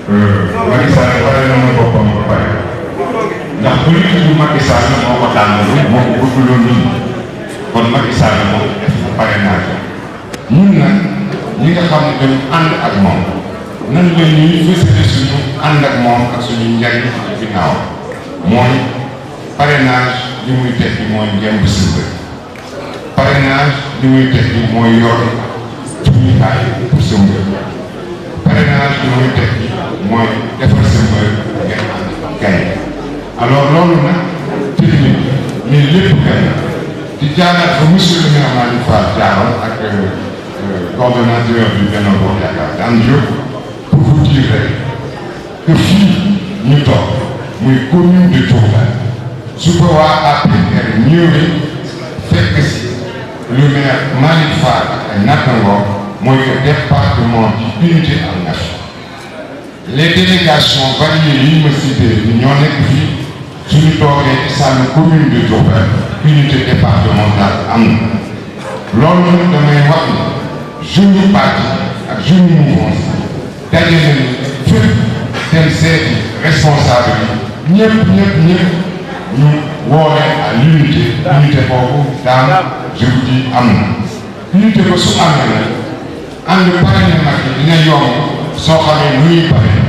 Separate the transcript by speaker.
Speaker 1: Macky Sall pare na ma boppam ba pare ndax politique bu Macky Sall moo ko tànnalu moo ko bëgguloon ñun kon Macky Sall moom def na parrainage ñun nag ñi nga xam ne dañu ànd ak moom nan la ñuy fësale suñu ànd ak moom ak suñu njariñ ci ginnaaw mooy parrainage li muy tekki mooy ngemb si mbër parrainage li muy tekki mooy yor jumtukaay pour sa mbër parrainage li muy tekki mooy defar sa mbër ngeen gañ alors loolu nag technique mais lépp gañ di jaaraat fa monsieur le maire Malick Fall jaaroon ak coordonnateur du Benno Bokk Yaakaar daan Diop pour vous dire rek que fii ñu toog muy commune de Diourbel su ko waa APR ñëwee fekk si le maire Malick Fall ak ay nattangoom mooy que département ci unité ak nation les délégations variées yi ma cité ñoo nekk fii suñu toogee ci salle commune de Diourbel unité départementale am na loolu nag damay wax ni jeune parti ak jeune mouvance daje nañu fépp dem seeti responsable yi ñëpp ñu woowee à l'unité boobu daal je vous dis am na unité ba su amee nag ànd parrainé nag dina yomb soo xamee nu ñuy pare